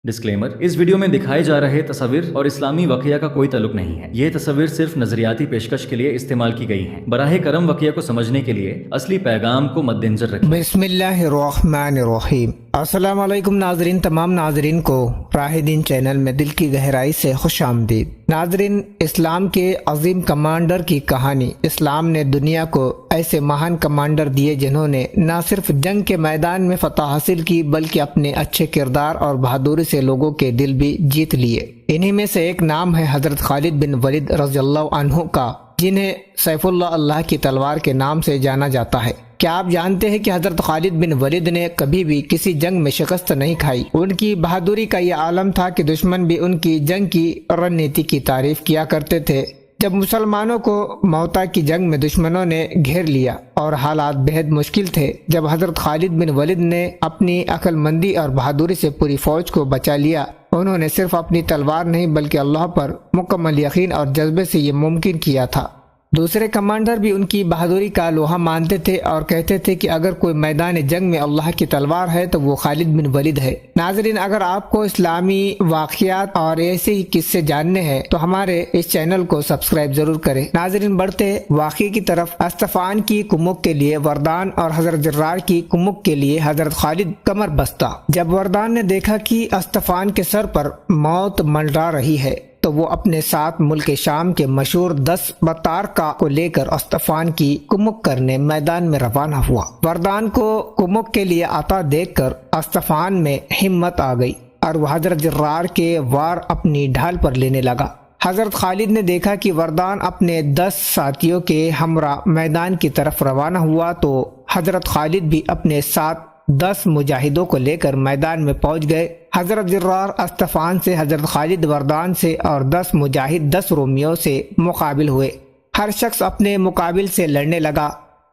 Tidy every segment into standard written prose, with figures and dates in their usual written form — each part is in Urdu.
ڈسکلیمر: اس ویڈیو میں دکھائے جا رہے تصاویر اور اسلامی واقعہ کا کوئی تعلق نہیں ہے۔ یہ تصاویر صرف نظریاتی پیشکش کے لیے استعمال کی گئی ہیں۔ براہ کرم واقعہ کو سمجھنے کے لیے اصلی پیغام کو مد نظر رکھیں۔ بسم اللہ الرحمن الرحیم۔ السلام علیکم ناظرین، تمام ناظرین کو راہ دین چینل میں دل کی گہرائی سے خوش آمدید۔ ناظرین، اسلام کے عظیم کمانڈر کی کہانی۔ اسلام نے دنیا کو ایسے مہان کمانڈر دیے جنہوں نے نہ صرف جنگ کے میدان میں فتح حاصل کی بلکہ اپنے اچھے کردار اور بہادری سے لوگوں کے دل بھی جیت لیے۔ انہی میں سے ایک نام ہے حضرت خالد بن ولید رضی اللہ عنہ کا، جنہیں سیف اللہ کی تلوار کے نام سے جانا جاتا ہے۔ کیا آپ جانتے ہیں کہ حضرت خالد بن ولید نے کبھی بھی کسی جنگ میں شکست نہیں کھائی؟ ان کی بہادری کا یہ عالم تھا کہ دشمن بھی ان کی جنگ کی رننیتی کی تعریف کیا کرتے تھے۔ جب مسلمانوں کو موتا کی جنگ میں دشمنوں نے گھیر لیا اور حالات بہت مشکل تھے، جب حضرت خالد بن ولید نے اپنی عقل مندی اور بہادری سے پوری فوج کو بچا لیا، انہوں نے صرف اپنی تلوار نہیں بلکہ اللہ پر مکمل یقین اور جذبے سے یہ ممکن کیا تھا۔ دوسرے کمانڈر بھی ان کی بہادری کا لوہا مانتے تھے اور کہتے تھے کہ اگر کوئی میدان جنگ میں اللہ کی تلوار ہے تو وہ خالد بن ولید ہے۔ ناظرین، اگر آپ کو اسلامی واقعات اور ایسے ہی قصے جاننے ہیں تو ہمارے اس چینل کو سبسکرائب ضرور کریں۔ ناظرین، بڑھتے واقعے کی طرف۔ اسطفان کی کمک کے لیے وردان اور حضرت جرار کی کمک کے لیے حضرت خالد کمر بستہ۔ جب وردان نے دیکھا کہ اسطفان کے سر پر موت منڈرا رہی ہے تو وہ اپنے ساتھ ملک شام کے مشہور 10 بطارکہ کو لے کر اسطفان کی کمک کرنے میدان میں روانہ ہوا۔ وردان کو کمک کے لیے آتا دیکھ کر اسطفان میں ہمت آ گئی اور وہ حضرت جرار کے وار اپنی ڈھال پر لینے لگا۔ حضرت خالد نے دیکھا کہ وردان اپنے 10 ساتھیوں کے ہمراہ میدان کی طرف روانہ ہوا تو حضرت خالد بھی اپنے ساتھ 10 مجاہدوں کو لے کر میدان میں پہنچ گئے۔ حضرت جرار اسطفان سے، حضرت خالد وردان سے اور 10 مجاہد 10 رومیوں سے مقابل ہوئے۔ ہر شخص اپنے مقابل سے لڑنے لگا۔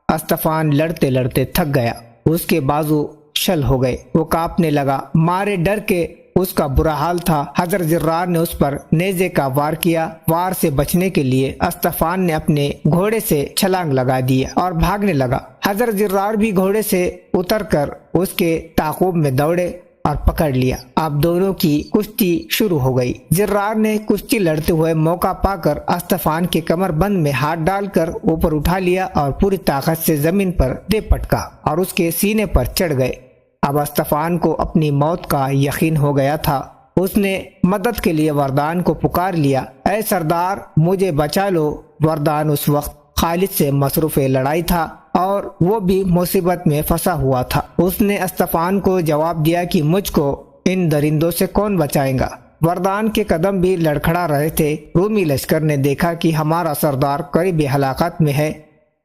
اسطفان لڑتے لڑتے تھک گیا، اس کے بازو شل ہو گئے، وہ کانپنے لگا، مارے ڈر کے اس کا برا حال تھا۔ حضرت جرار نے اس پر نیزے کا وار کیا۔ وار سے بچنے کے لیے اسطفان نے اپنے گھوڑے سے چھلانگ لگا دیا اور بھاگنے لگا۔ حضرت جرار بھی گھوڑے سے اتر کر اس کے تعاقب میں دوڑے اور پکڑ لیا۔ اب دونوں کی کشتی شروع ہو گئی۔ جرار نے کشتی لڑتے ہوئے موقع پا کر اسطفان کے کمر بند میں ہاتھ ڈال کر اوپر اٹھا لیا اور پوری طاقت سے زمین پر دے پٹکا اور اس کے سینے پر چڑھ گئے۔ اب اسطفان کو اپنی موت کا یقین ہو گیا تھا۔ اس نے مدد کے لیے وردان کو پکار لیا، اے سردار مجھے بچا لو۔ وردان اس وقت خالد سے مصروف لڑائی تھا اور وہ بھی مصیبت میں پھنسا ہوا تھا۔ اس نے اسطفان کو جواب دیا کہ مجھ کو ان درندوں سے کون بچائے گا؟ وردان کے قدم بھی لڑکھڑا رہے تھے۔ رومی لشکر نے دیکھا کہ ہمارا سردار قریب ہلاکت میں ہے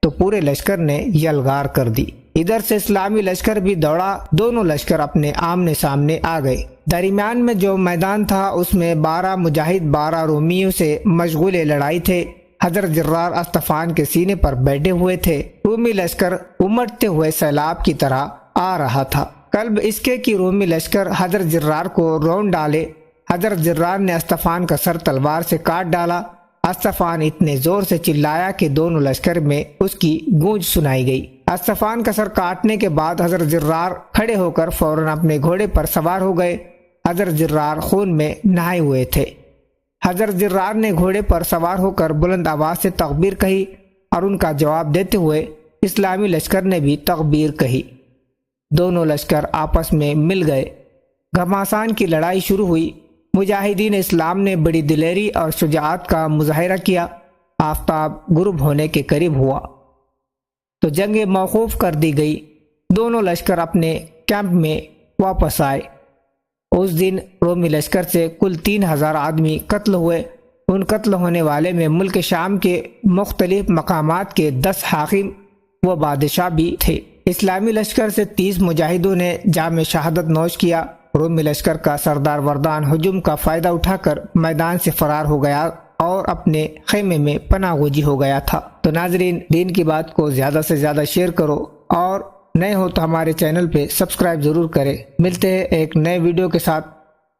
تو پورے لشکر نے یلغار کر دی۔ ادھر سے اسلامی لشکر بھی دوڑا۔ دونوں لشکر اپنے آمنے سامنے آ گئے۔ درمیان میں جو میدان تھا اس میں 12 مجاہد 12 رومیوں سے مشغول لڑائی تھے۔ حضرت جرار اسطفان کے سینے پر بیٹھے ہوئے تھے۔ رومی لشکر امٹتے ہوئے سیلاب کی طرح آ رہا تھا۔ قلب اس کے کہ رومی لشکر حضرت جرار کو رون ڈالے۔ حضرت جرار نے اسطفان کا سر تلوار سے کاٹ ڈالا۔ اسطفان اتنے زور سے چلایا کہ دونوں لشکر میں اس کی گونج سنائی گئی۔ اسطفان کا سر کاٹنے کے بعد حضرت جرار کھڑے ہو کر فوراً اپنے گھوڑے پر سوار ہو گئے۔ حضرت جرار خون میں نہائے ہوئے تھے۔ حضرت جرار نے گھوڑے پر سوار ہو کر بلند آواز سے تکبیر کہی اور ان کا جواب دیتے ہوئے اسلامی لشکر نے بھی تکبیر کہی۔ دونوں لشکر آپس میں مل گئے۔ گھمسان کی لڑائی شروع ہوئی۔ مجاہدین اسلام نے بڑی دلیری اور شجاعت کا مظاہرہ کیا۔ آفتاب غروب ہونے کے قریب ہوا تو جنگ موقوف کر دی گئی۔ دونوں لشکر اپنے کیمپ میں واپس آئے۔ اس دن رومی لشکر سے کل 3000 آدمی قتل ہوئے۔ ان قتل ہونے والے میں ملک شام کے مختلف مقامات کے 10 حاکم و بادشاہ بھی تھے۔ اسلامی لشکر سے 30 مجاہدوں نے جام شہادت نوش کیا۔ رومی لشکر کا سردار وردان ہجوم کا فائدہ اٹھا کر میدان سے فرار ہو گیا اور اپنے خیمے میں پناہ گزین ہو گیا تھا۔ تو ناظرین، دین کی بات کو زیادہ سے زیادہ شیئر کرو اور نئے ہو تو ہمارے چینل پہ سبسکرائب ضرور کریں۔ ملتے ہیں ایک نئے ویڈیو کے ساتھ،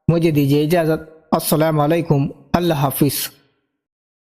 مجھے دیجیے اجازت۔ السلام علیکم، اللہ حافظ۔